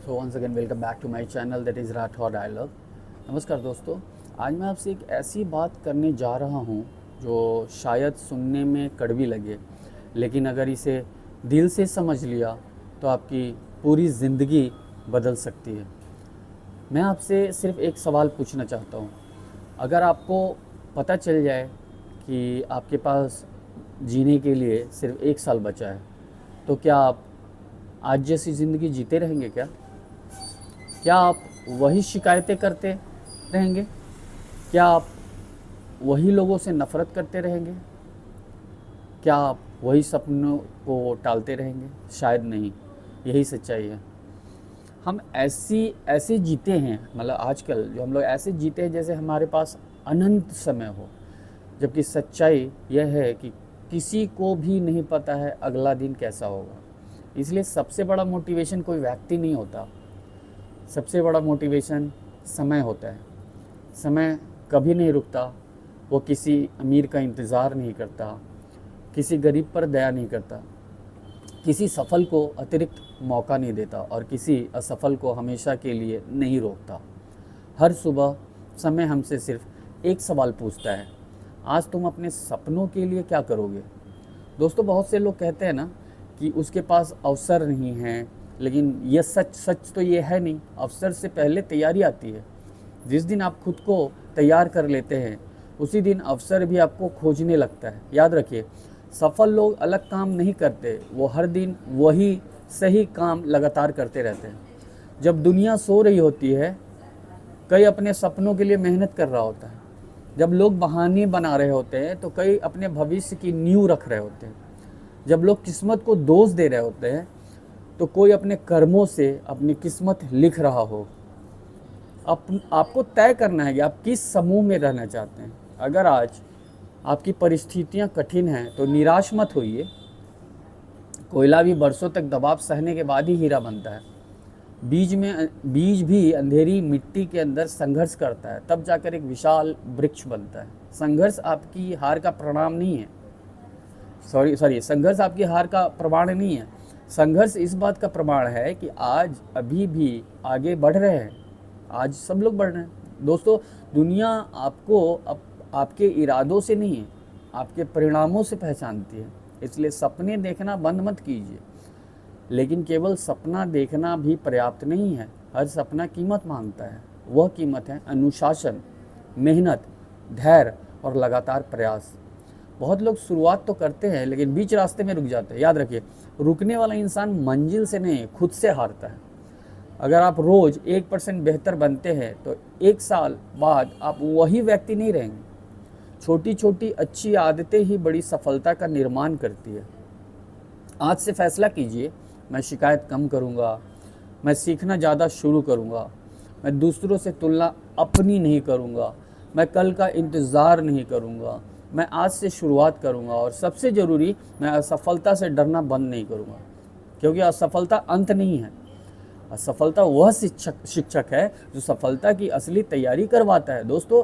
So once again welcome back to my channel that is Rathore dialogue. नमस्कार दोस्तों, आज मैं आपसे एक ऐसी बात करने जा रहा हूँ जो शायद सुनने में कड़वी लगे, लेकिन अगर इसे दिल से समझ लिया तो आपकी पूरी ज़िंदगी बदल सकती है। मैं आपसे सिर्फ एक सवाल पूछना चाहता हूँ। अगर आपको पता चल जाए कि आपके पास जीने के लिए सिर्फ 1 साल बचा है, तो क्या आप आज जैसी ज़िंदगी जीते रहेंगे क्या? क्या आप वही शिकायतें करते रहेंगे? क्या आप वही लोगों से नफ़रत करते रहेंगे? क्या आप वही सपनों को टालते रहेंगे? शायद नहीं। यही सच्चाई है। हम ऐसे जीते हैं, मतलब आजकल जो हम लोग ऐसे जीते हैं जैसे हमारे पास अनंत समय हो, जबकि सच्चाई यह है कि किसी को भी नहीं पता है अगला दिन कैसा होगा। इसलिए सबसे बड़ा मोटिवेशन कोई व्यक्ति नहीं होता, सबसे बड़ा मोटिवेशन समय होता है। समय कभी नहीं रुकता, वो किसी अमीर का इंतज़ार नहीं करता, किसी गरीब पर दया नहीं करता, किसी सफल को अतिरिक्त मौका नहीं देता और किसी असफल को हमेशा के लिए नहीं रोकता। हर सुबह समय हमसे सिर्फ एक सवाल पूछता है, आज तुम अपने सपनों के लिए क्या करोगे? दोस्तों, बहुत से लोग कहते हैं ना कि उसके पास अवसर नहीं है, लेकिन यह सच तो ये है नहीं। अवसर से पहले तैयारी आती है। जिस दिन आप खुद को तैयार कर लेते हैं, उसी दिन अवसर भी आपको खोजने लगता है। याद रखिए, सफल लोग अलग काम नहीं करते, वो हर दिन वही सही काम लगातार करते रहते हैं। जब दुनिया सो रही होती है, कई अपने सपनों के लिए मेहनत कर रहा होता है। जब लोग बहाने बना रहे होते हैं तो कई अपने भविष्य की नींव रख रहे होते हैं। जब लोग किस्मत को दोष दे रहे होते हैं तो कोई अपने कर्मों से अपनी किस्मत लिख रहा हो। आपको तय करना है कि आप किस समूह में रहना चाहते हैं। अगर आज आपकी परिस्थितियां कठिन हैं तो निराश मत होइए। कोयला भी बरसों तक दबाव सहने के बाद ही हीरा बनता है। बीज भी अंधेरी मिट्टी के अंदर संघर्ष करता है, तब जाकर एक विशाल वृक्ष बनता है। संघर्ष आपकी हार का प्रमाण नहीं है। संघर्ष आपकी हार का प्रमाण नहीं है। संघर्ष इस बात का प्रमाण है कि आज अभी भी आगे बढ़ रहे हैं। आज सब लोग बढ़ रहे हैं। दोस्तों, दुनिया आपको आपके इरादों से नहीं है, आपके परिणामों से पहचानती है। इसलिए सपने देखना बंद मत कीजिए, लेकिन केवल सपना देखना भी पर्याप्त नहीं है। हर सपना कीमत मांगता है। वह कीमत है अनुशासन, मेहनत, धैर्य और लगातार प्रयास। बहुत लोग शुरुआत तो करते हैं लेकिन बीच रास्ते में रुक जाते हैं। याद रखिए, रुकने वाला इंसान मंजिल से नहीं, खुद से हारता है। अगर आप रोज़ 1% बेहतर बनते हैं तो 1 साल बाद आप वही व्यक्ति नहीं रहेंगे। छोटी छोटी अच्छी आदतें ही बड़ी सफलता का निर्माण करती है। आज से फैसला कीजिए, मैं शिकायत कम करूँगा, मैं सीखना ज़्यादा शुरू करूँगा, मैं दूसरों से तुलना अपनी नहीं करूँगा, मैं कल का इंतज़ार नहीं करूँगा, मैं आज से शुरुआत करूँगा और सबसे ज़रूरी, मैं असफलता से डरना बंद नहीं करूँगा। क्योंकि असफलता अंत नहीं है। असफलता वह शिक्षक है जो सफलता की असली तैयारी करवाता है। दोस्तों,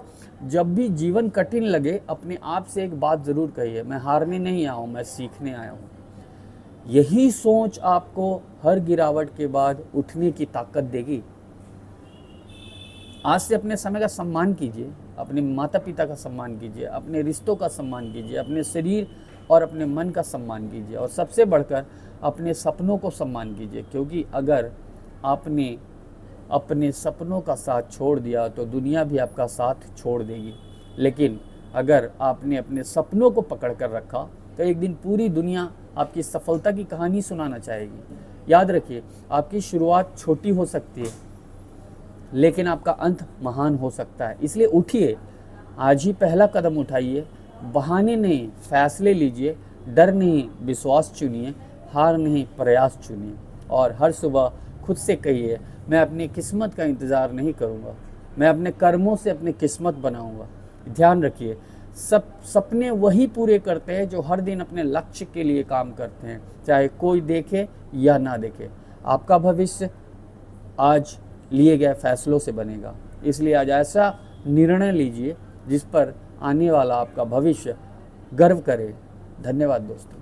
जब भी जीवन कठिन लगे, अपने आप से एक बात ज़रूर कहिए, मैं हारने नहीं आया हूँ, मैं सीखने आया हूँ। यही सोच आपको हर गिरावट के बाद उठने की ताकत देगी। आज से अपने समय का सम्मान कीजिए, अपने माता पिता का सम्मान कीजिए, अपने रिश्तों का सम्मान कीजिए, अपने शरीर और अपने मन का सम्मान कीजिए और सबसे बढ़कर अपने सपनों को सम्मान कीजिए। क्योंकि अगर आपने अपने सपनों का साथ छोड़ दिया तो दुनिया भी आपका साथ छोड़ देगी। लेकिन अगर आपने अपने सपनों को पकड़ कर रखा तो एक दिन पूरी दुनिया आपकी सफलता की कहानी सुनाना चाहेगी। याद रखिए, आपकी शुरुआत छोटी हो सकती है लेकिन आपका अंत महान हो सकता है। इसलिए उठिए, आज ही पहला कदम उठाइए। बहाने नहीं, फैसले लीजिए। डर नहीं, विश्वास चुनिए। हार नहीं, प्रयास चुनिए। और हर सुबह खुद से कहिए, मैं अपनी किस्मत का इंतज़ार नहीं करूँगा, मैं अपने कर्मों से अपनी किस्मत बनाऊँगा। ध्यान रखिए, सपने वही पूरे करते हैं जो हर दिन अपने लक्ष्य के लिए काम करते हैं, चाहे कोई देखे या ना देखे। आपका भविष्य आज लिए गए फैसलों से बनेगा। इसलिए आज ऐसा निर्णय लीजिए जिस पर आने वाला आपका भविष्य गर्व करे। धन्यवाद दोस्तों।